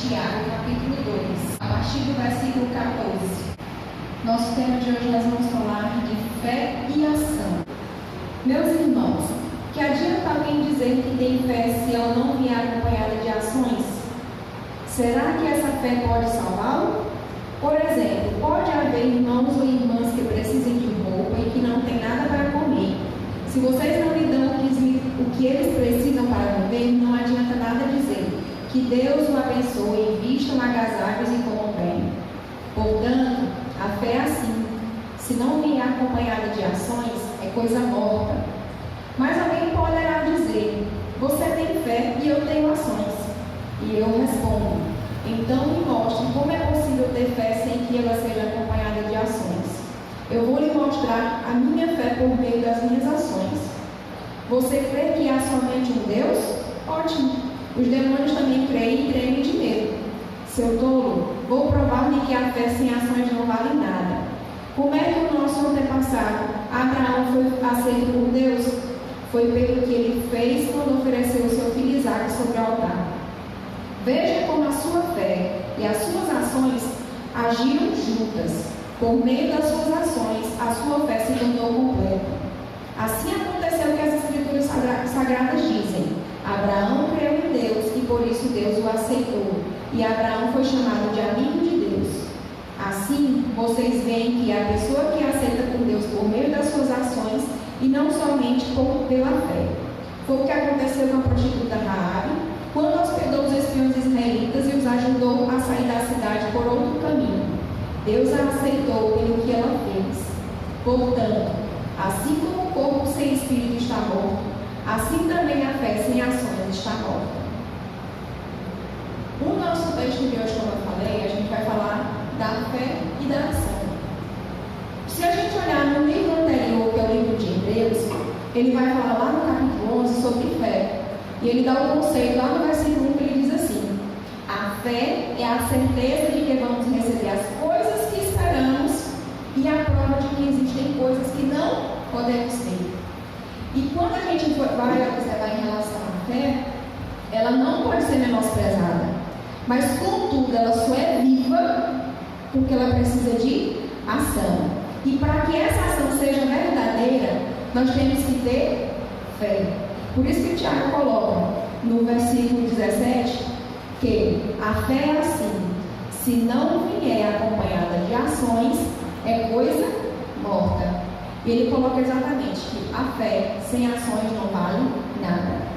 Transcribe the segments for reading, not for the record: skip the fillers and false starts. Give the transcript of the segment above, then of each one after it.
Tiago, capítulo 2, a partir do versículo 14. Nosso tema de hoje nós vamos falar de fé e ação. Meus irmãos, que adianta alguém dizer que tem fé se ela não vier acompanhada de ações? Será que essa fé pode salvá-lo? Por exemplo, pode haver irmãos ou irmãs que precisem de roupa e que não têm nada para comer. Se vocês não lhe dão o que eles precisam para comer, não adianta nada dizer que Deus o abençoe, vistam agasalhos e comam bem. Portanto, a fé é assim. Se não vier acompanhada de ações, é coisa morta. Mas alguém poderá dizer: você tem fé e eu tenho ações. E eu respondo: então me mostre como é possível ter fé sem que ela seja acompanhada de ações. Eu vou lhe mostrar a minha fé por meio das minhas ações. Você crê que há somente um Deus? Ótimo. Os demônios também creem e tremem de medo. Seu tolo, vou provar-lhe que a fé sem ações não vale nada. Como é que o nosso antepassado, Abraão, foi aceito por Deus? Foi pelo que ele fez quando ofereceu o seu filho Isaque sobre o altar. Veja como a sua fé e as suas ações agiram juntas. Por meio das suas ações, a sua fé se tornou completa. Assim aconteceu que as Escrituras Sagradas dizem: Abraão creu em Deus e por isso Deus o aceitou. E Abraão foi chamado de amigo de Deus. Assim, vocês veem que a pessoa que aceita por Deus por meio das suas ações e não somente pela fé. Foi o que aconteceu com a prostituta Raabe, quando hospedou os espiões israelitas e os ajudou a sair da cidade por outro caminho. Deus a aceitou pelo que ela fez. Portanto, assim como o corpo sem espírito está morto, assim também a fé sem ações está morta. O nosso texto de hoje, como eu falei, a gente vai falar da fé e da ação. Se a gente olhar no livro anterior, que é o livro de Hebreus, ele vai falar lá no capítulo 11 sobre fé. E ele dá o conceito lá no versículo 1 que ele diz assim: a fé é a certeza de que vamos receber as coisas que esperamos e a prova de que existem coisas que não podemos ter. E quando a gente vai observar em relação à fé, ela não pode ser menosprezada. Mas, contudo, ela só é viva porque ela precisa de ação. E para que essa ação seja verdadeira, nós temos que ter fé. Por isso que o Tiago coloca no versículo 17 que a fé é assim: se não vier acompanhada de ações, é coisa morta. E ele coloca exatamente que a fé sem ações não vale nada.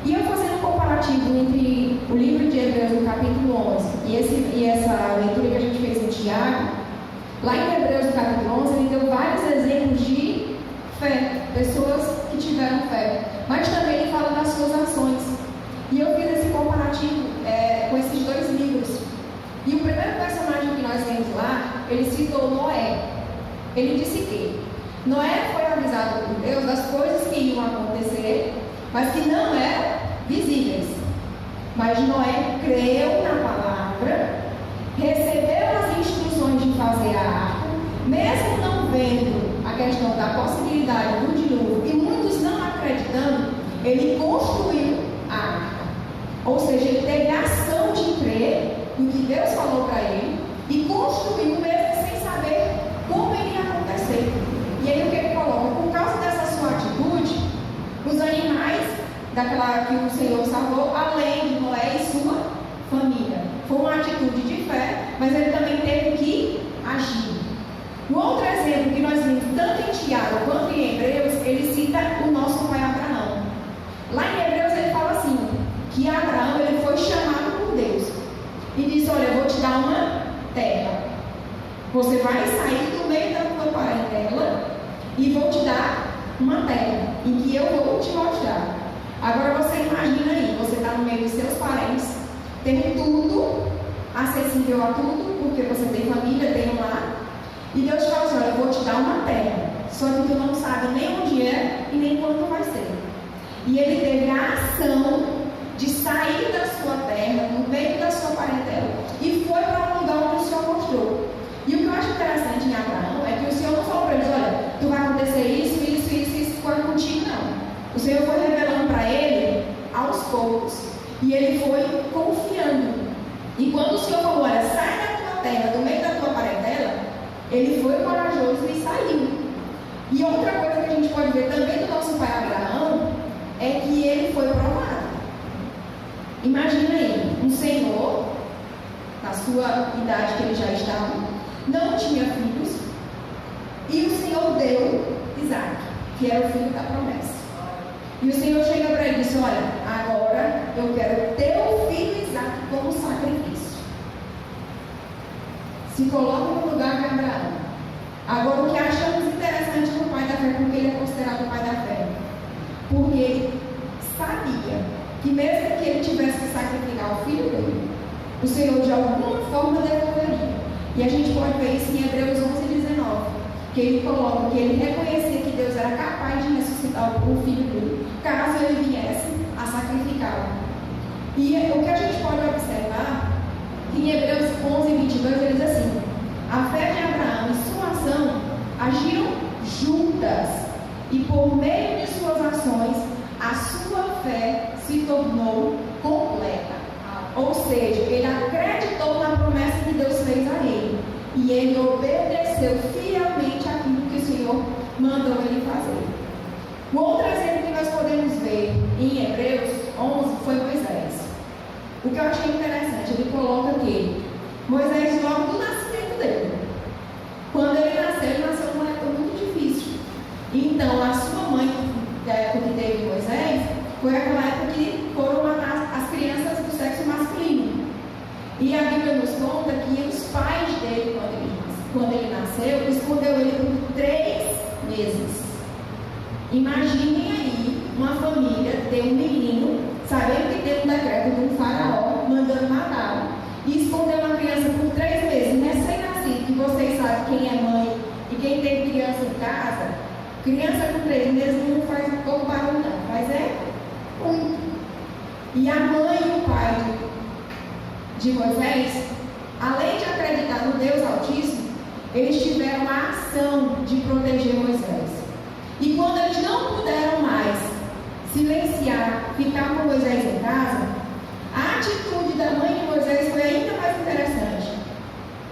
E eu fazendo um comparativo entre o livro de Hebreus, no capítulo 11, e essa leitura que a gente fez em Tiago, lá em Hebreus, no capítulo 11, ele deu vários exemplos de fé, pessoas que tiveram fé, mas também ele fala das suas ações. E eu fiz esse comparativo com esses dois livros. E o primeiro personagem que nós vemos lá, ele citou Noé. Ele disse que Noé foi avisado por Deus das coisas que iam acontecer, mas que não eram visíveis. Mas Noé creu na palavra, recebeu as instruções de fazer a arca, mesmo não vendo a questão da possibilidade do dilúvio e muitos não acreditando, ele construiu a arca. Ou seja, ele teve a ação de crer no que Deus falou para ele e construiu mesmo sem saber como iria acontecer. E aí o que ele coloca? Por causa dessa sua atitude, os animais daquela que o Senhor salvou, além de Noé e sua família. Foi uma atitude de fé, mas ele também teve que agir. Um outro exemplo que nós vimos tanto em Tiago quanto em Hebreus, ele cita o nosso pai Abraão. Lá em Hebreus ele fala assim, que Abraão ele foi chamado por Deus e disse: olha, eu vou te dar uma terra. Você vai sair do meio da tua parentela e vou te dar uma terra em que eu vou te mostrar. Agora você imagina aí, você está no meio dos seus parentes, tem tudo, acessível a tudo, porque você tem família, tem um lar, e Deus fala assim: olha, eu vou te dar uma terra, só que tu não sabe nem onde é e nem quando vai ser. E ele teve a ação de sair da sua terra, no meio da sua parentela, e foi para um lugar onde o Senhor mostrou. E o que eu acho interessante em Abraão é que o Senhor não falou para eles: olha, tu vai acontecer isso foi contigo, não. O Senhor foi revelando para ele aos poucos. E ele foi confiando. E Ele foi corajoso e saiu. E outra coisa que a gente pode ver também do nosso pai Abraão é que ele foi provado. Imagina aí, um senhor, na sua idade que ele já estava, não tinha filhos, e o Senhor deu Isaac, que era o filho da promessa. E o Senhor chega para ele e diz: olha, agora eu quero teu filho Isaac como sacrifício. Se coloca no lugar de Abraão. Agora, o que achamos interessante no pai da fé, porque ele é considerado o pai da fé? Porque ele sabia que mesmo que ele tivesse que sacrificar o filho dele, o Senhor de alguma forma devolveria. E a gente pode ver isso em Hebreus 11:19, que ele coloca que ele reconhecia que Deus era capaz de ressuscitar o filho dele, caso ele viesse a sacrificá-lo. E o que a gente pode observar, em Hebreus 11:22, ele diz assim: a fé de Abraão e sua ação agiram juntas, e por meio de suas ações, a sua fé se tornou completa. Ou seja, ele acreditou na promessa que Deus fez a ele, e ele obedeceu fielmente aquilo que o Senhor mandou ele fazer. O outro exemplo que nós podemos ver em Hebreus 11 foi Moisés. O que eu achei interessante, ele coloca que Moisés, logo do nascimento dele, quando ele nasceu numa época muito difícil. Então, a sua mãe, da época que teve Moisés, foi aquela época que foram matar as crianças do sexo masculino. E a Bíblia nos conta que os pais dele, quando ele nasceu, escondeu ele por 3 meses. Imaginem aí uma família ter um menino, sabendo que tem um decreto de um faraó, mandando matá-lo, e esconder uma criança por 3 meses, recém-nascido, que vocês sabem quem é mãe e quem tem criança em casa. Criança com 3 meses não faz pouco barulho não, mas é muito. E a mãe e o pai de Moisés, além de acreditar no Deus Altíssimo, eles tiveram a ação de proteger Moisés. E quando eles não puderam mais silenciar, ficar com Moisés em casa, a atitude da mãe de Moisés foi ainda mais interessante.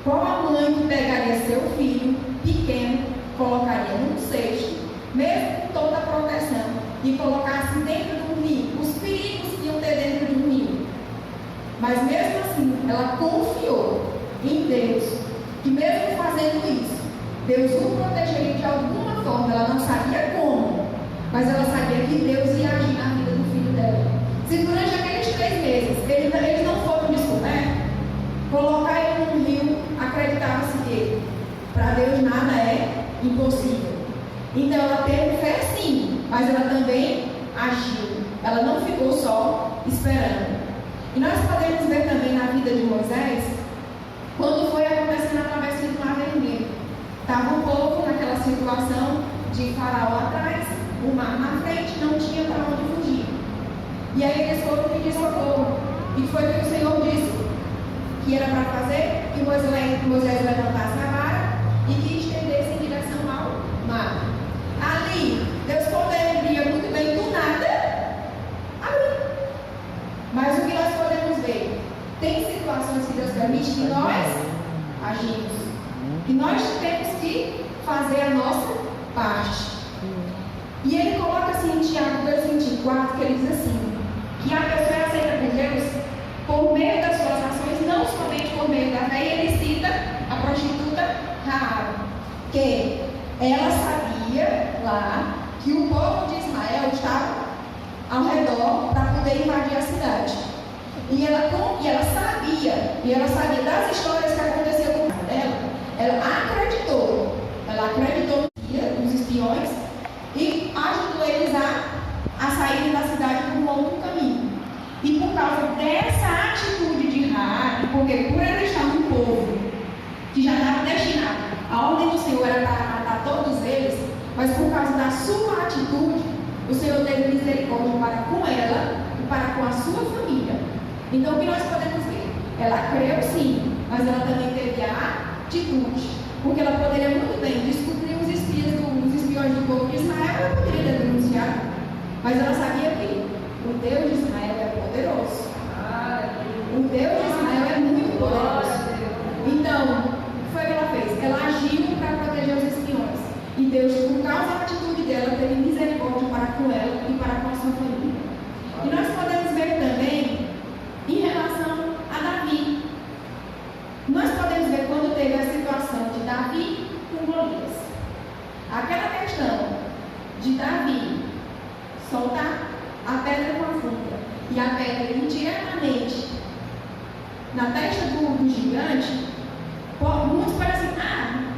Qual a mãe que pegaria seu filho pequeno, colocaria num cesto, mesmo com toda a proteção, e colocasse dentro de um rio, os perigos que iam ter dentro de um rio? Mas mesmo assim, ela confiou em Deus, que mesmo fazendo isso, Deus o protegeria de alguma forma. Ela não sabia como, mas ela sabia que Deus ia agir na vida do filho dela. Se durante aqueles 3 meses eles não foram descobertos, colocar ele num rio, acreditava-se que para Deus nada é impossível. Então ela teve fé sim, mas ela também agiu. Ela não ficou só esperando. E nós podemos ver também na vida de Moisés, quando foi acontecendo a travessia do Mar Vermelho. Estava um povo naquela situação de faraó atrás, o mar na frente, não tinha para onde fugir. E aí eles foram pedir socorro. E foi o que o Senhor disse que era para fazer, que Moisés levantasse a vara e que estendesse em direção ao mar. Ali, Deus poderia muito bem do nada abrir. Mas o que nós podemos ver? Tem situações que Deus permite que nós agimos. E nós temos que fazer a nossa parte. E ele coloca assim em Tiago 2,24, que ele diz assim, que a pessoa é aceita por Deus por meio das suas ações, não somente por meio da fé. E ele cita a prostituta Raabe, que ela sabia lá que o povo de Israel estava ao redor para poder invadir a cidade. E ela sabia das histórias que aconteciam com ela. Ela acreditou nos espiões e ajudou eles a saírem da cidade por um outro caminho. E por causa dessa atitude de Raabe, porque por ela estar no povo que já estava destinado, a ordem do Senhor era para matar todos eles, mas por causa da sua atitude, o Senhor teve misericórdia para com ela e para com a sua família. Então o que nós podemos ver? Ela creu sim, mas ela também teve a atitude, porque ela poderia muito bem descobrir os espiões do povo de Israel, ela poderia denunciar, mas ela sabia que o Deus de Israel é poderoso. O Deus de Israel é muito poderoso. Então, o que foi que ela fez? Ela agiu dela, teve misericórdia para com ela e para com a sua família. E nós podemos ver também em relação a Davi. Nós podemos ver quando teve a situação de Davi com Golias. Aquela questão de Davi soltar a pedra com a funda e a pedra ir diretamente na testa do gigante, muitos parecem,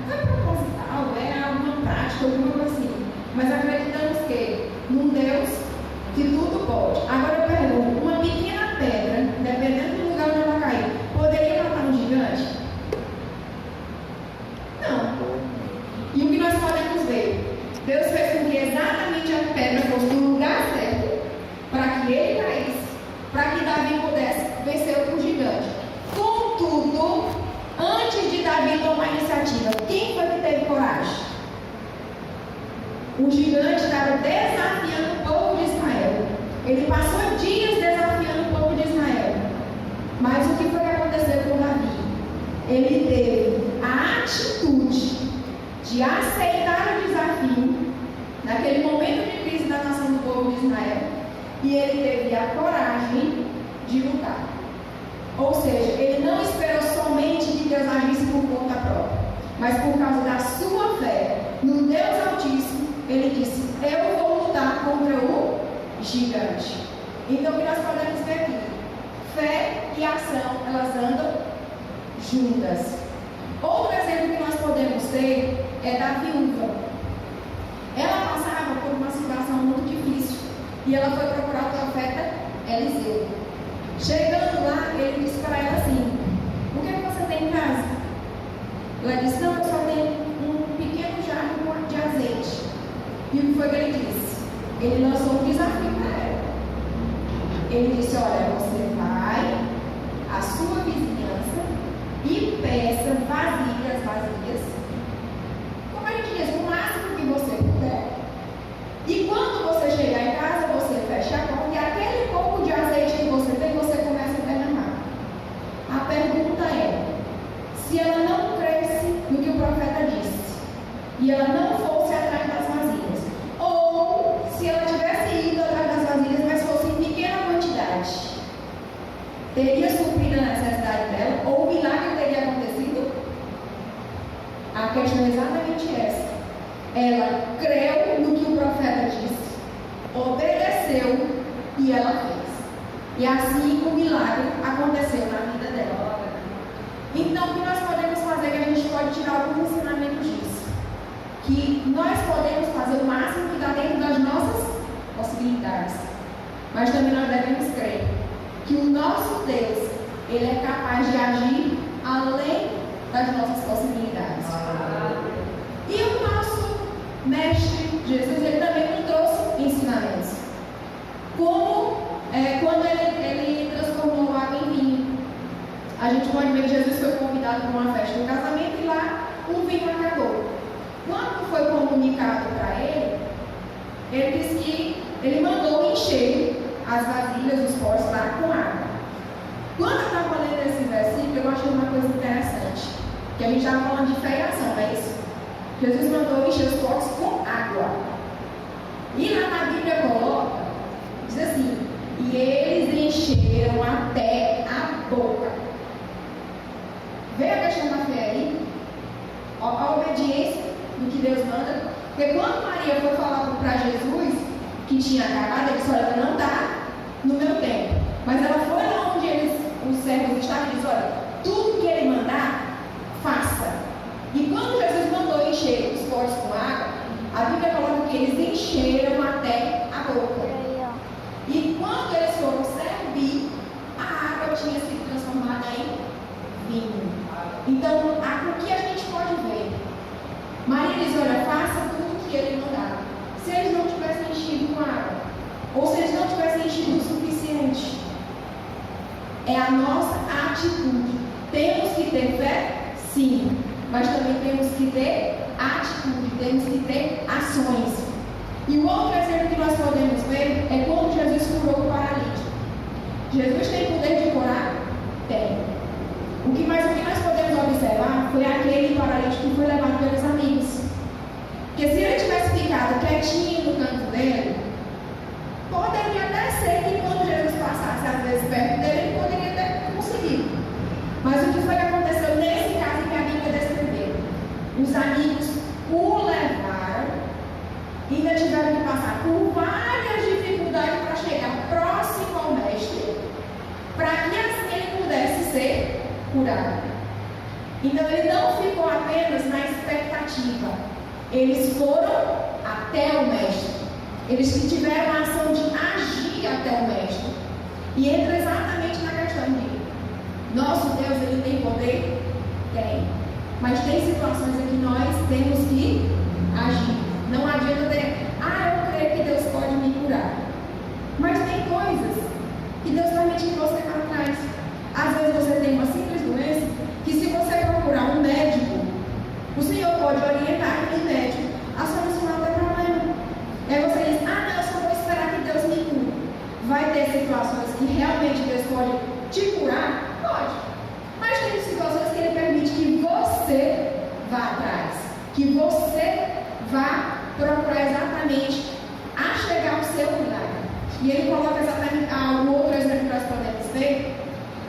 foi proposital, era alguma prática, alguma coisa assim. Mas acreditamos que num Deus que tudo pode. Agora eu pergunto, uma pequena pedra, dependendo do lugar onde ela cair, poderia matar um gigante? Não. E o que nós podemos ver? Deus fez com que exatamente a pedra fosse no lugar certo, para que ele caísse, para que Davi pudesse vencer o gigante. Contudo, antes de Davi tomar a iniciativa, quem foi que teve coragem? O gigante estava desafiando o povo de Israel. Ele passou dias desafiando o povo de Israel. Mas o que foi que aconteceu com Davi? Ele teve a atitude de aceitar o desafio naquele momento de crise da nação do povo de Israel, e ele teve a coragem de lutar. Ou seja, ele não esperou somente que Deus agisse por conta própria, mas por causa da sua fé no Deus Altíssimo, ele disse: eu vou lutar contra o gigante. Então o que nós podemos ver aqui? Fé e ação, elas andam juntas. Outro exemplo que nós podemos ter é da viúva. Ela passava por uma situação muito difícil e ela foi procurar o profeta Eliseu. Chegando lá, ele disse para ela assim: o que é que você tem em casa? Ela disse: não, eu só tenho um pequeno jarro de azeite. E o que foi que ele disse? Ele lançou um desafio para ela. Ele disse: olha, você vai à sua vizinhança e peça vasilhas vazias, como a gente diz, o máximo que você puder. E quando você chegar em casa, você fecha a porta e aquele pouco de azeite que você tem, você começa a derramar. A pergunta é: se ela não cresce no que o profeta disse e ela não fosse atrás das vasilhas, ou se ela tivesse ido atrás das vasilhas, mas fosse em pequena quantidade, teria suprido a necessidade dela, ou o milagre teria acontecido? A questão é exatamente essa. Ela creu no que o profeta disse, obedeceu e ela fez. E assim o milagre aconteceu na vida dela. Então, o que nós podemos fazer, que a gente pode tirar alguns ensinamentos disso? Que nós podemos fazer o máximo que dá dentro das nossas possibilidades. Mas também nós devemos crer que o nosso Deus, ele é capaz de agir além das nossas possibilidades. E o nosso mestre Jesus, ele também nos trouxe ensinamentos. Como quando ele transformou água em vinho. A gente pode ver que Jesus foi convidado para uma festa de casamento e lá o vinho acabou. Quando foi comunicado para ele, ele disse que ele mandou encher as vasilhas, os potes lá com água. Quando eu estava lendo esse versículo, eu achei uma coisa interessante. Que a gente estava falando de fé e ação, não é isso? Jesus mandou encher os potes com água. E lá na Bíblia coloca, diz assim: e eles encheram até a boca. Vê a questão da fé aí? A obediência do que Deus manda. Porque quando Maria foi falar para Jesus que tinha acabado, ele disse: olha, não está no meu tempo. Mas ela foi lá onde os servos estavam e disse: olha, tudo que ele mandar, faça. E quando Jesus mandou encher os potes com água, a Bíblia coloca que eles encheram até a boca. E quando eles foram servir, a água tinha sido transformada em vinho. Então, o que a gente pode ver? Maria diz: olha, faça tudo que ele mandar. Se eles não tivessem enchido com água, ou se eles não tivessem enchido o suficiente, é a nossa atitude. Temos que ter fé? Sim. Mas também temos que ter atitude, temos que ter ações. E o outro exemplo que nós podemos ver é quando Jesus curou o paralítico. Jesus tem poder de curar? Tem. O que nós podemos observar foi aquele paralítico que foi levado pelos amigos. Porque se ele tivesse ficado quietinho no canto dele, poderia até ser que quando Jesus passasse às vezes perto dele, ele poderia ter conseguido. Mas o que foi que aconteceu nesse caso que a Bíblia descreveu? Os amigos o levaram e ainda tiveram que passar por várias dificuldades para chegar próximo ao mestre, para que assim ele pudesse ser curado. Então ele não ficou apenas na expectativa, eles foram até o mestre, eles tiveram a ação de agir até o mestre. E entra exatamente na questão de nosso Deus, ele tem poder? Tem. Mas tem situações em que nós temos que agir. Não adianta ter, eu creio que Deus pode me curar. Mas tem coisas que Deus permite que você vá atrás. Às vezes você tem uma simples doença que se você procurar um médico, o Senhor pode orientar aquele médico a solucionar o teu problema. Aí você diz, não, eu só vou esperar que Deus me cure. Vai ter situações que realmente Deus pode te curar? Pode. Mas tem situações que Ele permite que você vá atrás, que você vá procurar exatamente a chegar ao seu milagre. E Ele coloca exatamente o outro exemplo que nós podemos ver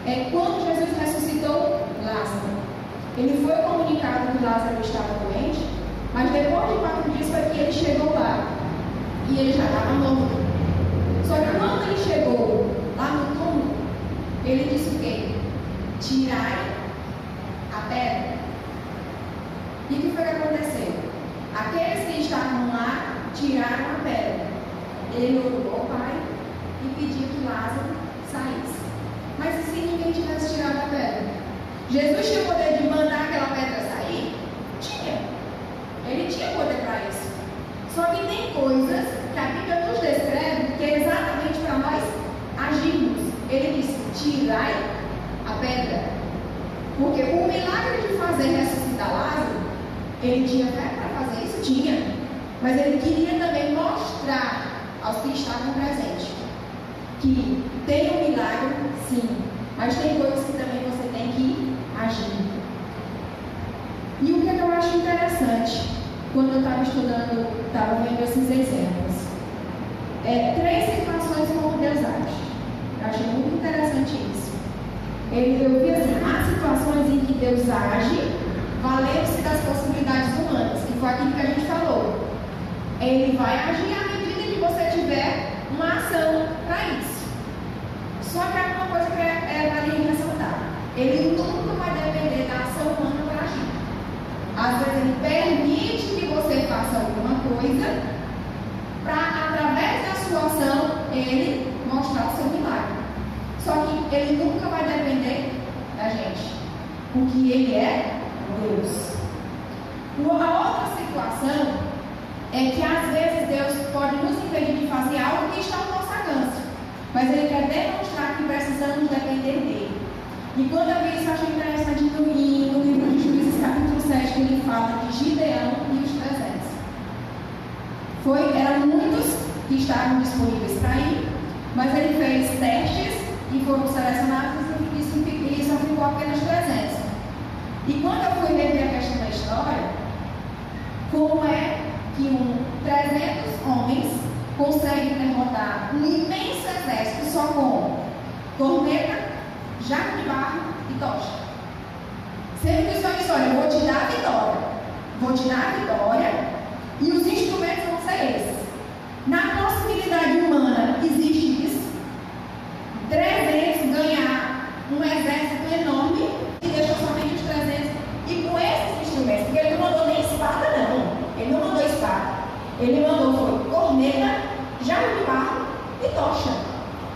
é quando Jesus ressuscitou Lázaro. Ele foi comunicado que Lázaro estava doente, mas depois de 4 dias foi que ele chegou lá e ele já estava morto. Só que quando ele chegou lá no túmulo, ele disse o quê? Tirai a pedra. E o que foi que aconteceu? Aqueles que estavam lá tiraram a pedra. Ele orou ao Pai e pediu que Lázaro saísse. Mas e se ninguém tivesse tirado a pedra? Jesus tinha o poder de mandar aquela pedra sair? Tinha. Ele tinha poder para isso. Só que tem coisas que a Bíblia nos descreve que é exatamente para nós agirmos. Ele disse, tirai a pedra. Porque o milagre de fazer ressuscitar Lázaro, ele tinha fé para fazer isso? Tinha. Mas ele queria também mostrar aos que estavam presentes que tem um milagre, sim, mas tem coisas que também você tem que agir. E o que eu acho interessante, quando eu estava estudando, estava vendo esses exemplos, 3 situações como Deus age. Eu achei muito interessante isso. Eu vi assim, há situações em que Deus age, valendo-se das possibilidades humanas, que foi aquilo que a gente falou. Ele vai agir à medida que você tiver uma ação para isso. Só que há uma coisa que vale ressaltar. Ele nunca vai depender da ação humana para agir. Às vezes ele permite que você faça alguma coisa para, através da sua ação, ele mostrar o seu milagre. Só que ele nunca vai depender da gente. Porque ele é Deus. A outra situação é que às vezes Deus pode nos impedir de fazer algo que está ao nosso alcance. Mas Ele quer demonstrar que precisamos depender dEle. E quando eu vi isso, eu achei interessante no livro de Juízes, capítulo 7, que ele fala de Gideão e os 300. Eram muitos que estavam disponíveis para ir, mas ele fez testes e foram selecionados e só ficou apenas 300. E quando eu fui rever a questão da história, como é que 300 homens conseguem derrotar um imenso exército só com corneta, jaco de barro e tocha? Sendo que isso é olha, vou te dar a vitória e os instrumentos vão ser esses. Na possibilidade humana existe isso? 300 ganhar um exército enorme e deixou somente os 300 e com esses instrumentos, porque ele não mandou nem espada não. Ele não mandou espada. Ele mandou foi corneta, jaco de barro e tocha.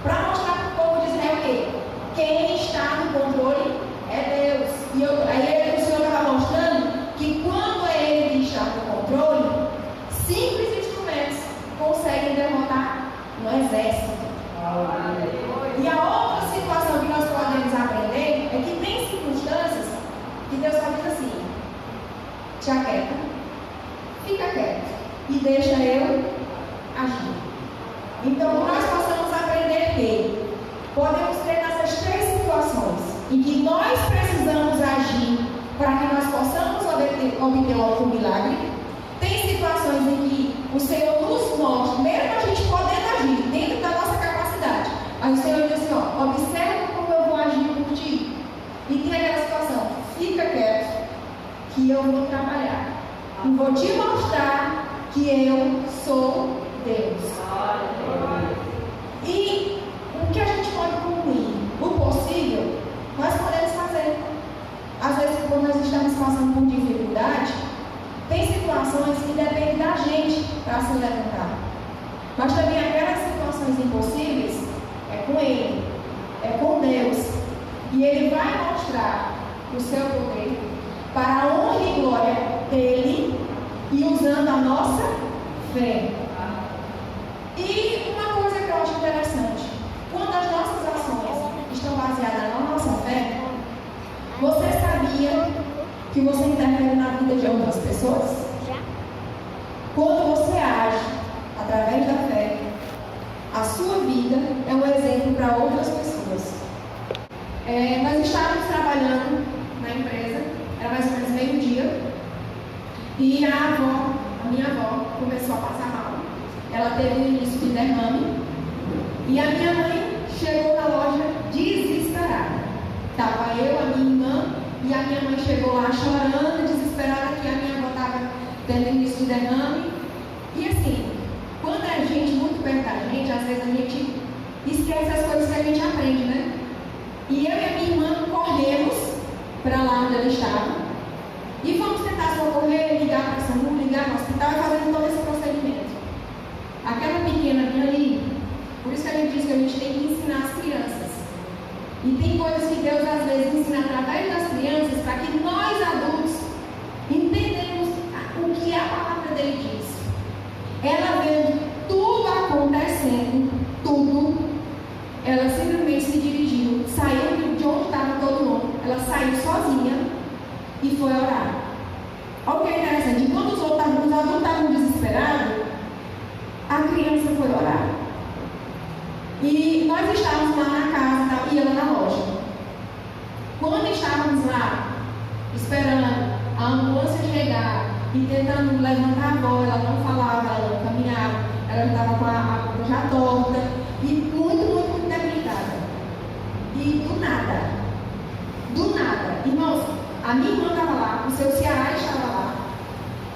Para mostrar para o povo de Israel o quê? Quem está no controle é Deus. E aí o Senhor estava mostrando que quando é Ele que está no controle, simples instrumentos conseguem derrotar um exército. E a outra situação que nós podemos aprender é que tem circunstâncias que Deus só diz assim: te aquieta, fica quieto e deixa eu agir. Então nós possamos aprender que podemos ter nessas 3 situações em que nós precisamos agir para que nós possamos obter algum milagre. Tem situações em que o Senhor nos mostra, mesmo a gente podendo agir dentro da nossa capacidade, mas o Senhor diz assim, ó, observa como eu vou agir por ti. E tem aquela situação, fica quieto, que eu vou trabalhar. E vou te mostrar que eu sou Deus. E o que a gente pode concluir? O possível, nós podemos fazer. Às vezes, quando nós estamos passando por dificuldade, tem situações que dependem da gente para se levantar. Mas também aquelas situações impossíveis é com Ele, é com Deus. E Ele vai mostrar o seu poder para a honra e glória dEle e usando a nossa fé. E uma coisa que eu acho interessante, quando as nossas ações estão baseadas na nossa fé, você sabia que você interfere na vida de outras pessoas? Quando você age através da fé, a sua vida é um exemplo para outras pessoas. Nós estávamos trabalhando na empresa, era mais ou menos meio-dia, e a minha avó, começou a passar mal. Ela teve um início de derrame, e a minha mãe chegou na loja desesperada. Estava eu, a minha irmã, e a minha mãe chegou lá chorando, desesperada, que a minha avó estava tendo início de derrame. E assim, quando é gente muito perto da gente, às vezes a gente esquece as coisas que a gente aprende, né? E eu e a minha irmã corremos para lá onde ela estava e fomos tentar socorrer, ligar para a SAMU, ligar no hospital e fazendo todo esse procedimento. Aquela pequena vinha ali, por isso que a gente diz que a gente tem que ensinar as crianças. E tem coisas que Deus às vezes ensina através das crianças para que nós adultos entendamos o que a palavra dele diz. Ela vendo tudo acontecendo, tudo, ela simplesmente se dirigiu, saiu de onde estava todo mundo, ela saiu sozinha e foi orar. Olha o que é interessante, enquanto os adultos estavam desesperados, a criança foi orar. E nós estávamos lá na casa e ela na loja. Quando estávamos lá, esperando a ambulância chegar e tentando levantar a avó, ela não falava, ela não caminhava, ela estava com a boca já torta e muito debilitada. E do nada, irmãos, a minha irmã estava lá, o seu Ceará estava lá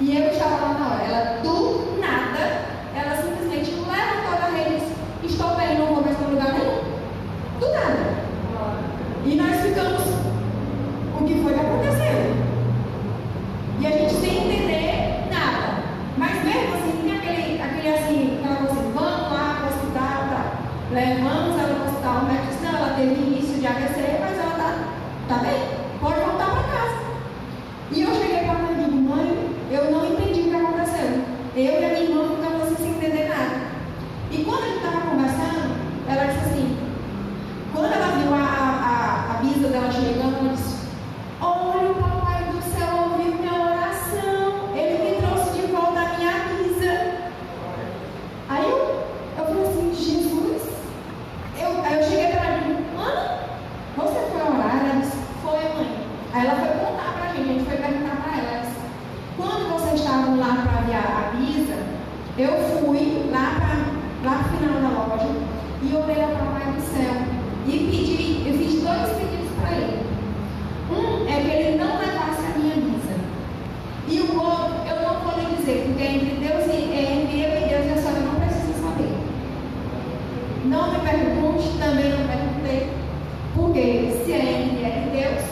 e eu estava lá na hora. Ela do nada, ela simplesmente levantou da rede e disse: estou bem, não vou mais para lugar nenhum. Do nada. E nós ficamos, o que foi que aconteceu? E a gente sem entender nada. Mas mesmo assim, tinha aquele assim, aquela coisa assim, vamos lá para o hospital, tá? Levamos ela para o hospital, o médico disse, não, ela teve início de AVC, mas ela tá bem, pode voltar para casa. E eu cheguei para a mãe e digo, mãe, eu não entendi o que aconteceu. Eu e a minha irmã ficamos assim sem entender nada. E quando a gente estava conversando, ela disse assim, quando ela viu a bisa dela chegando, ela disse, olha, o papai do céu ouviu minha oração, ele me trouxe de volta a minha bisa. Aí eu falei assim, Jesus, aí eu cheguei para ela e disse, Ana, você foi orar? Ela disse, foi, mãe. Aí ela foi contar para a gente foi perguntar para ela, disse, quando vocês estavam lá para aviar a bisa, eu fui lá no final da loja e orei ao papai do céu e eu fiz dois pedidos para ele. Um é que ele não levasse a minha bisa. E o outro, eu não vou lhe dizer, porque entre Deus entre eu e Deus, a senhora não precisa saber. Não me pergunte, também não perguntei, porque se é entre Deus,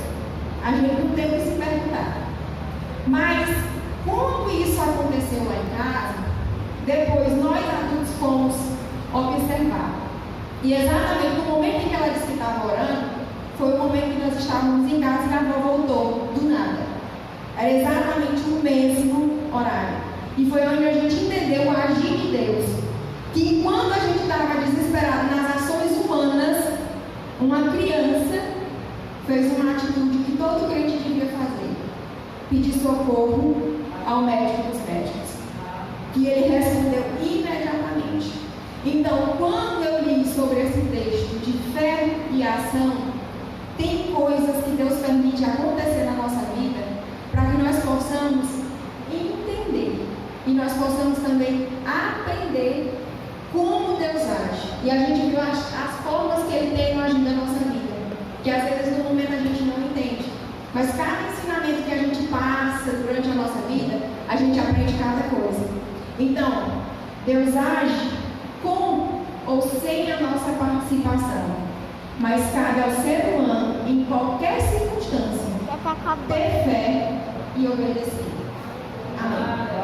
a gente não tem o que se perguntar. Mas, como isso aconteceu lá em casa, depois nós adultos fomos observar. E exatamente no momento em que ela disse que estava orando, foi o momento que nós estávamos em casa e a avó voltou, do nada. Era exatamente o mesmo horário. E foi onde a gente entendeu o agir de Deus. Que enquanto a gente estava desesperado nas ações humanas, uma criança fez uma atitude que todo crente devia fazer. Pedir socorro ao médico dos médicos. E ele respondeu imediatamente. Então, quando eu li sobre esse texto de fé e ação, tem coisas que Deus permite acontecer na nossa vida para que nós possamos entender e nós possamos E a gente viu as formas que ele tem no agir da nossa vida, que às vezes no momento a gente não entende. Mas cada ensinamento que a gente passa durante a nossa vida, a gente aprende cada coisa. Então, Deus age com ou sem a nossa participação. Mas cabe ao ser humano, em qualquer circunstância, ter fé e obedecer. Amém.